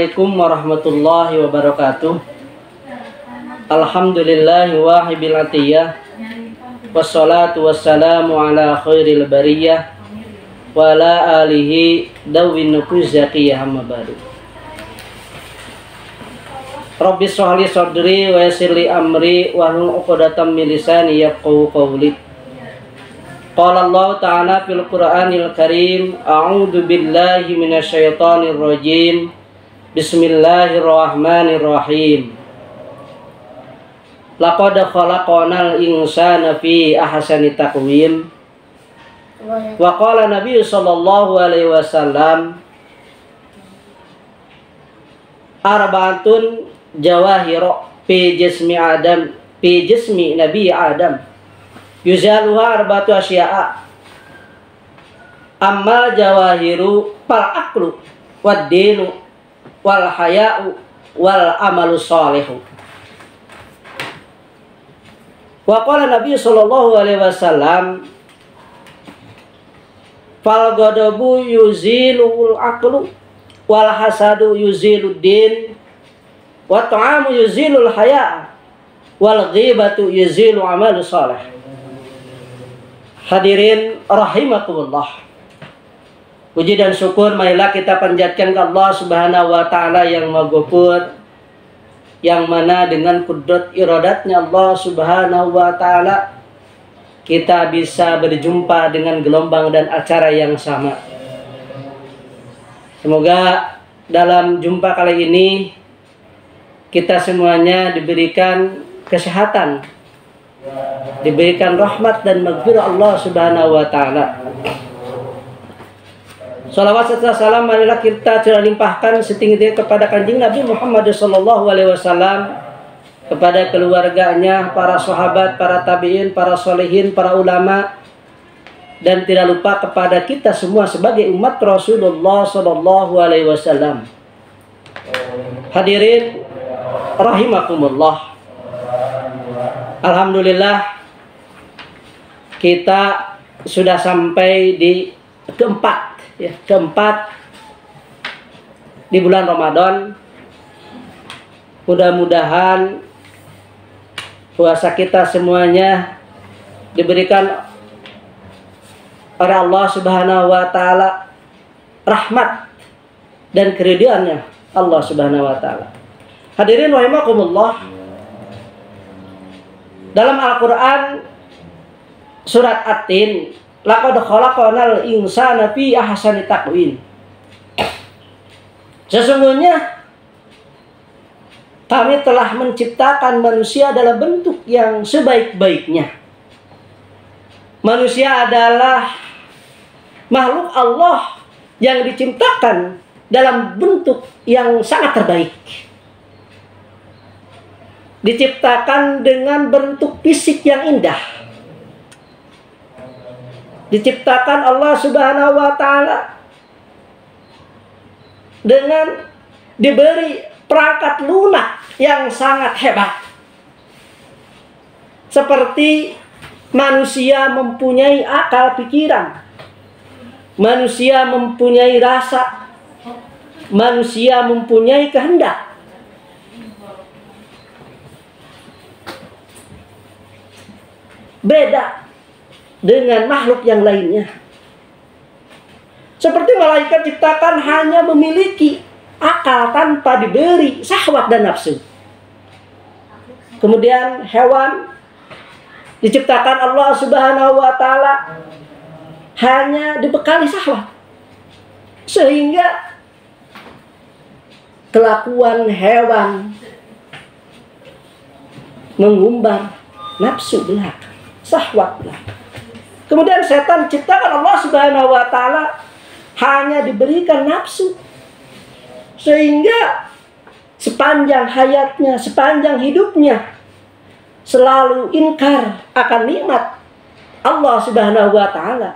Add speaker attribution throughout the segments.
Speaker 1: Assalamualaikum warahmatullahi wabarakatuh. Alhamdulillahi wahibil atiyah, wassalatu wassalamu ala khairil bariyah wa ala alihi dawin nufuz zakiyah, amma ba'du. Rabbi shrah li sadri wa yassir li amri wahlul 'uqdatam min lisani yafqahu qawli. Qala Allah Ta'ala fil Qur'anil Karim, a'udzu billahi minasyaitonir rajim. Bismillahirrahmanirrahim. Laqad khalaqnal insana fi ahsani taqwim. Wa qala Nabi sallallahu alaihi wasallam, arba'atun jawahiro fi jismi Nabi Adam. Yuzaluha arba'atu asya'a. Ammal jawahiru fal aqlu wad dinu wal haya'u wal amalu sholihu. Wa qala Nabi sallallahu alaihi wasallam, fal ghadabu yuzilul aqlu wal hasadu yuzilud din wa ta'amu yuzilul haya' wal ghibatu yuzilu amalu sholih. Hadirin rahimakumullah, puji dan syukur marilah kita panjatkan ke Allah Subhanahu wa Ta'ala yang Maha Ghafur, yang mana dengan kudrat iradatnya Allah Subhanahu wa Ta'ala kita bisa berjumpa dengan gelombang dan acara yang sama. Semoga dalam jumpa kali ini kita semuanya diberikan kesehatan, diberikan rahmat dan maghfirah Allah Subhanahu wa Ta'ala. Salawat serta salam marilah kita limpahkan setinggi kepada kanjeng Nabi Muhammad sallallahu alaihi wasallam, kepada keluarganya, para sahabat, para tabi'in, para solehin, para ulama, dan tidak lupa kepada kita semua sebagai umat Rasulullah sallallahu alaihi wasallam. Hadirin rahimakumullah, alhamdulillah kita sudah sampai di keempat di bulan Ramadan. Mudah-mudahan puasa kita semuanya diberikan oleh Allah Subhanahu wa Ta'ala rahmat dan keridhaannya Allah Subhanahu wa Ta'ala. Hadirin rahimakumullah, dalam Al-Quran surat At-Tin, laqad khalaqnal insana fi ahsani taqwim. Sesungguhnya kami telah menciptakan manusia dalam bentuk yang sebaik-baiknya. Manusia adalah makhluk Allah yang diciptakan dalam bentuk yang sangat terbaik. Diciptakan dengan bentuk fisik yang indah. Diciptakan Allah Subhanahu wa Ta'ala dengan diberi perangkat lunak yang sangat hebat. Seperti manusia mempunyai akal pikiran, manusia mempunyai rasa, manusia mempunyai kehendak. Beda dengan makhluk yang lainnya. Seperti malaikat ciptakan hanya memiliki akal tanpa diberi syahwat dan nafsu. Kemudian hewan diciptakan Allah Subhanahu wa Ta'ala hanya dibekali syahwat, sehingga kelakuan hewan mengumbar nafsu belaka, syahwat belaka. Kemudian setan ciptakan Allah Subhanahu wa Ta'ala hanya diberikan nafsu, sehingga sepanjang hayatnya, sepanjang hidupnya selalu ingkar akan nikmat Allah Subhanahu wa Ta'ala.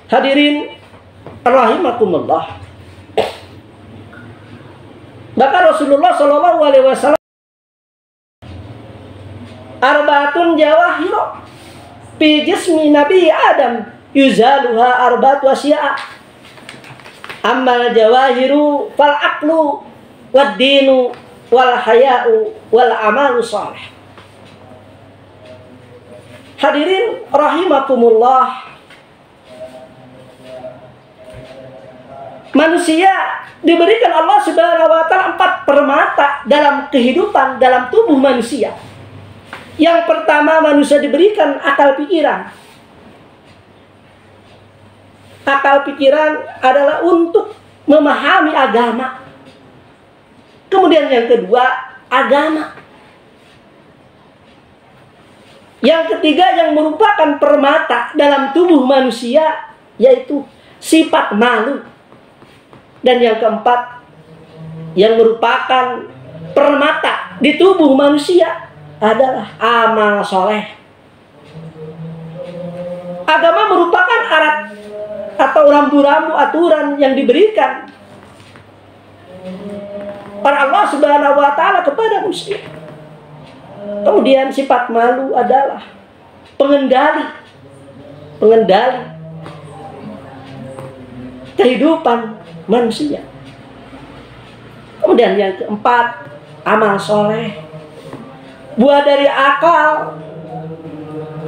Speaker 1: Hadirin rahimakumullah, bahkan Rasulullah sallallahu alaihi wasallam, arba'atun jawahiro fi jismi Nabi Adam yuzaluha arba'atu asya'a. Ammal jawahiru fal aqlu wad dinu wal haya'u wal amalu shalih. Hadirin rahimakumullah, manusia diberikan Allah Subhanahu wa taala 4 permata dalam kehidupan, dalam tubuh manusia. Yang pertama, manusia diberikan akal pikiran. Akal pikiran adalah untuk memahami agama. Kemudian yang kedua, agama. Yang ketiga yang merupakan permata dalam tubuh manusia, yaitu sifat malu. Dan yang keempat, yang merupakan permata di tubuh manusia adalah amal soleh. Agama merupakan alat atau rambu-rambu aturan yang diberikan oleh Allah Subhanahu wa taala kepada manusia. Kemudian sifat malu adalah pengendali kehidupan manusia. Kemudian yang keempat, amal soleh. Buah dari akal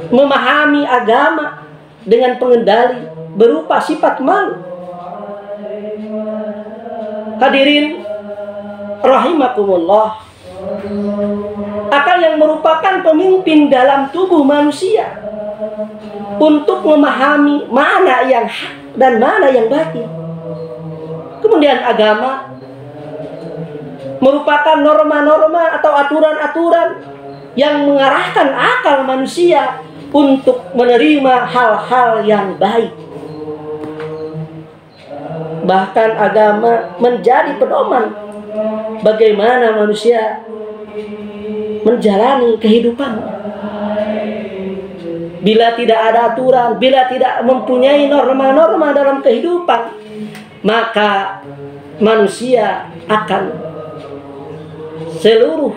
Speaker 1: memahami agama dengan pengendali berupa sifat malu. Hadirin rahimakumullah, akal yang merupakan pemimpin dalam tubuh manusia untuk memahami mana yang hak dan mana yang batil. Kemudian agama merupakan norma-norma atau aturan-aturan yang mengarahkan akal manusia untuk menerima hal-hal yang baik. Bahkan agama menjadi pedoman bagaimana manusia menjalani kehidupannya. Bila tidak ada aturan, bila tidak mempunyai norma-norma dalam kehidupan, maka manusia akan seluruh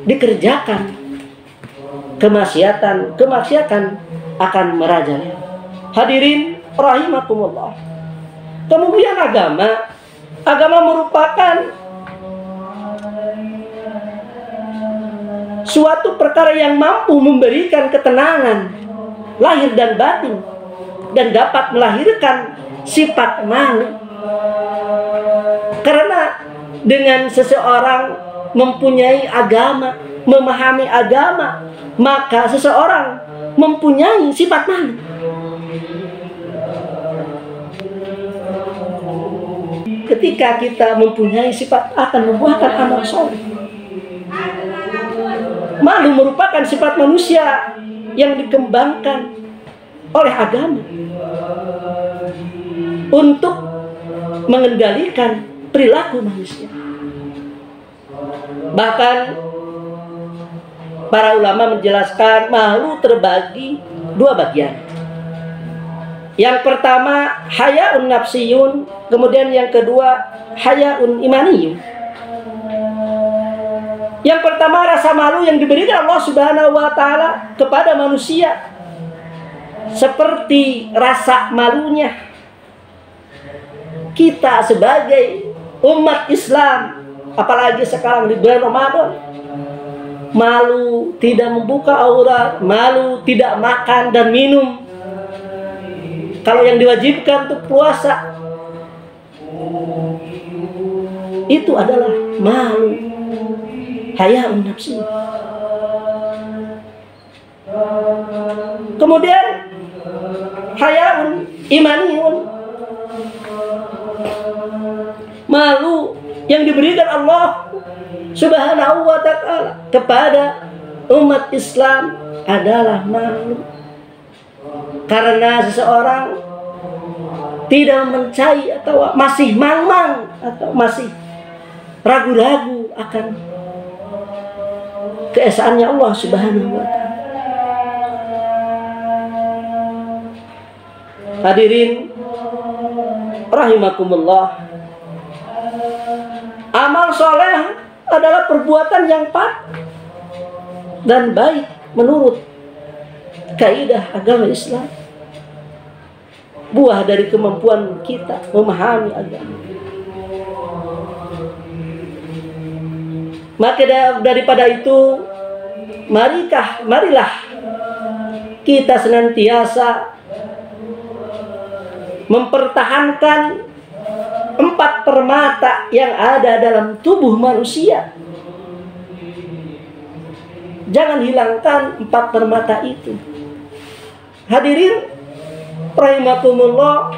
Speaker 1: dikerjakan kemaksiatan akan merajalela. Hadirin rahimakumullah. Kemudian agama merupakan suatu perkara yang mampu memberikan ketenangan lahir dan batin dan dapat melahirkan sifat malu. Karena dengan seseorang mempunyai agama, memahami agama, maka seseorang mempunyai sifat malu. Ketika kita mempunyai sifat, akan membuahkan amal soleh. Malu merupakan sifat manusia yang dikembangkan oleh agama untuk mengendalikan perilaku manusia. Bahkan para ulama menjelaskan malu terbagi 2 bagian. Yang pertama hayaun nafsiyun, kemudian yang kedua hayaun imaniyun. Yang pertama, rasa malu yang diberikan Allah Subhanahu wa taala kepada manusia, seperti rasa malunya kita sebagai umat Islam, apalagi sekarang di bulan Ramadan. Malu tidak membuka aurat, malu tidak makan dan minum. Kalau yang diwajibkan untuk puasa, itu adalah malu, hayaun nafsi. Kemudian hayaun imaniyun, malu yang diberikan Allah Subhanahu wa ta'ala kepada umat Islam adalah malu karena seseorang tidak mencari atau masih mang-mang atau masih ragu-ragu akan keesaannya Allah Subhanahu wa ta'ala. Hadirin rahimakumullah, amal soleh adalah perbuatan yang patut dan baik menurut kaidah agama Islam. buah dari kemampuan kita memahami agama. Maka daripada itu, marilah kita senantiasa mempertahankan 4 permata yang ada dalam tubuh manusia. Jangan hilangkan 4 permata itu. Hadirin rahimakumullah,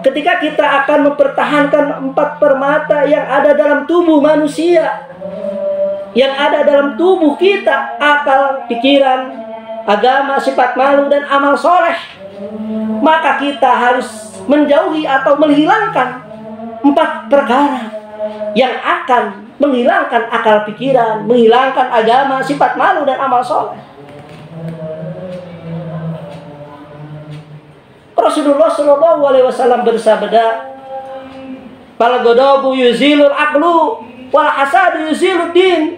Speaker 1: ketika kita akan mempertahankan 4 permata yang ada dalam tubuh manusia, yang ada dalam tubuh kita, akal, pikiran, agama, sifat malu, dan amal soleh, maka kita harus menjauhi atau menghilangkan 4 perkara yang akan menghilangkan akal pikiran, menghilangkan agama, sifat malu, dan amal soleh. Rasulullah Shallallahu Alaihi Wasallam bersabda, "Fal ghadabu yuzilul aqlu, wal hasadu yuzilud din,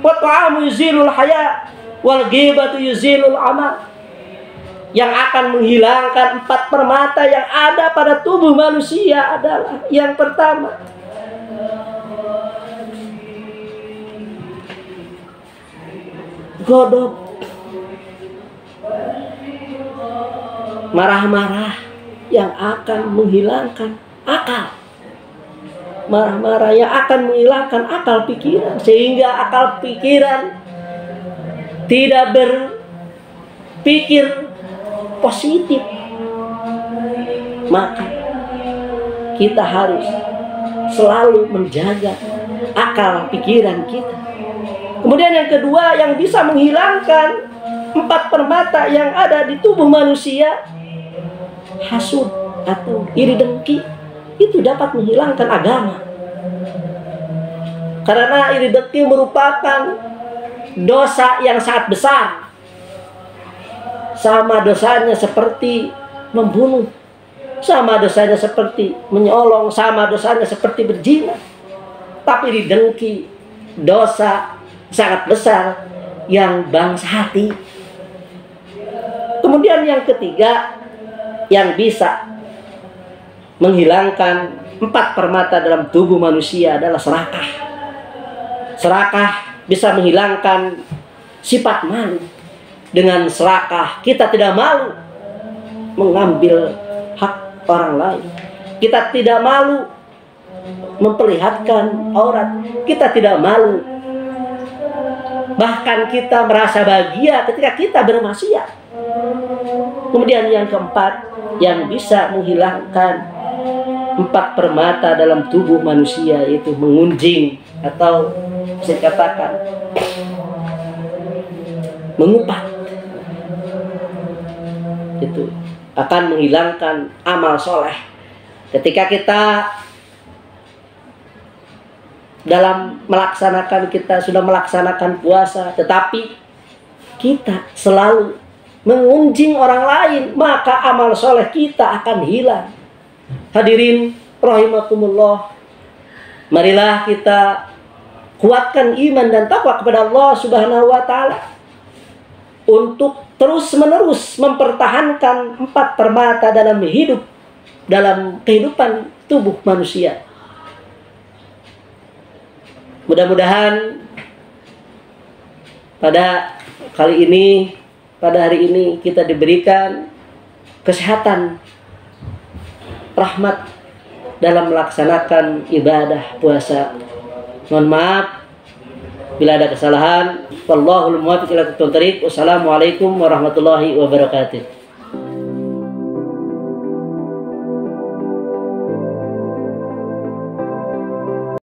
Speaker 1: wa ta'amu yuzilul haya, wal ghibatu yuzilul amal." Yang akan menghilangkan 4 permata yang ada pada tubuh manusia adalah yang pertama, ghadab, marah-marah yang akan menghilangkan akal, marah-marah yang akan menghilangkan akal pikiran, sehingga akal pikiran tidak berpikir positif. Maka kita harus selalu menjaga akal pikiran kita. Kemudian yang kedua, yang bisa menghilangkan 4 permata yang ada di tubuh manusia, hasud atau iri dengki, itu dapat menghilangkan agama. Karena iri dengki merupakan dosa yang sangat besar. Sama dosanya seperti membunuh, sama dosanya seperti menyolong, sama dosanya seperti berzina. Tapi iri dengki dosa sangat besar yang bangsa hati. Kemudian yang ketiga, yang bisa menghilangkan 4 permata dalam tubuh manusia adalah serakah. Serakah bisa menghilangkan sifat malu. Dengan serakah kita tidak malu mengambil hak orang lain. Kita tidak malu memperlihatkan aurat. Kita tidak malu. Bahkan kita merasa bahagia ketika kita bermaksiat. Kemudian yang keempat, yang bisa menghilangkan 4 permata dalam tubuh manusia, yaitu mengunjing atau saya katakan mengupat. Itu akan menghilangkan amal soleh. Ketika kita dalam melaksanakan, kita sudah melaksanakan puasa, tetapi kita selalu mengunjing orang lain, maka amal soleh kita akan hilang. Hadirin rahimakumullah, marilah kita kuatkan iman dan takwa kepada Allah Subhanahu wa Ta'ala untuk terus-menerus mempertahankan 4 permata dalam hidup, dalam kehidupan tubuh manusia. Mudah-mudahan pada kali ini, pada hari ini, kita diberikan kesehatan, rahmat dalam melaksanakan ibadah puasa. Mohon maaf bila ada kesalahan. Wallahul muwaffiq ila aqwamit thoriq. Wassalamualaikum warahmatullahi wabarakatuh.